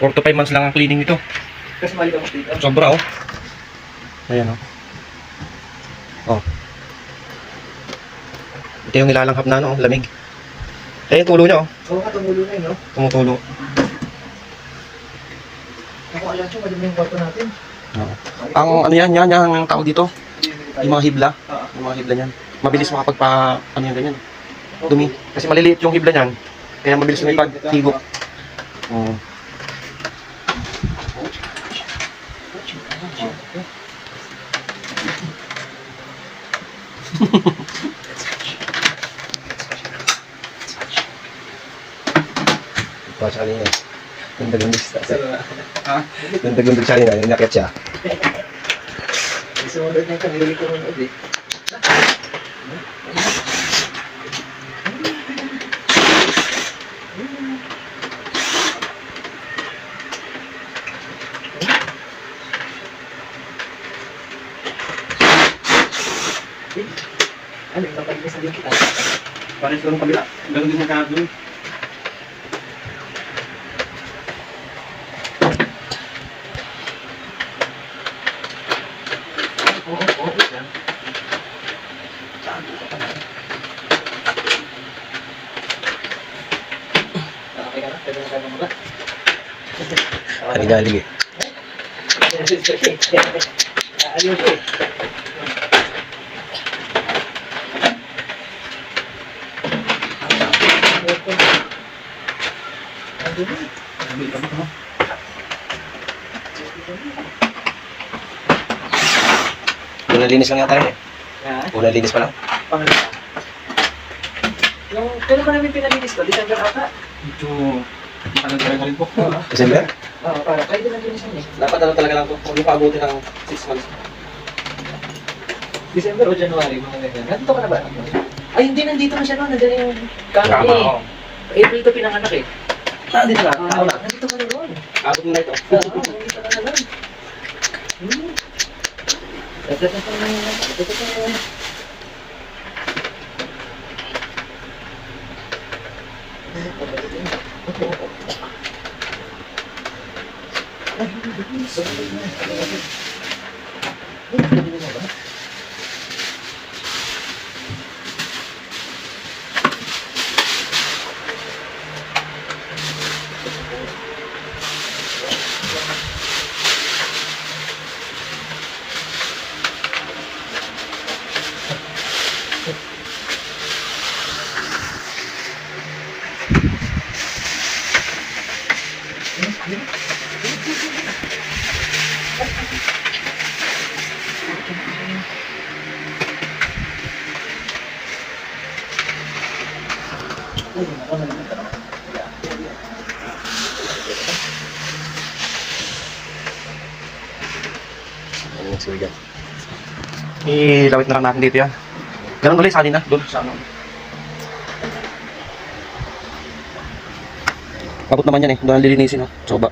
4 to 5 months lang ang cleaning nito. Kasi mali ka mo dito. Sobra oh. Ayan oh. Oh. Ito yung nilalanghap na ano, lamig. Ayan tulo niya oh. Oo, tumulo na yun, no? Tumutulo. Ako alam siya, madami yung kwarto natin. Oo. Ang ano yan, ang tawag dito. Yung mga hibla. Yung mga hibla niyan. Mabilis makapagpa, ano yan, ganyan. Dumi. Kasi maliliit yung hibla niyan. Kaya mabilis na ipag-higop. Oo. Ito siya kanina. Ganda-ganda siya. Ganda-ganda siya kanina. Inakit siya. Sumunod na ito, nilili ko muna ulit. Ano, kapag-isa din kita. Pares lang kabila. Ganun din yung kahapon. Haligalig eh. Ayun po. Unang linis lang yata yun eh. Ha? Unang linis pa lang. Pangalawa. Yung, kailan pa namin pinalinis to? December ata? Medyo matagal rin po. December? Oo, parang kayo din ang linisan eh. Dapat ano talaga lang po. Huwag yung paabuti ng 6 months. December o January, mga ganyan. Nandito ka na ba? Ay, hindi, nandito na siya noon. Nandiyan yung kami eh. April to pinanganak eh. Dito na. Oo, nandito ka na noon. Abot mo na ito. Oo, nandito ka na noon. Ito na. Ilawit na lang natin dito yan. Ganun ulit sa kanina. Doon sa ano. Abot naman yan eh. Doon ang lilinisin. Soba.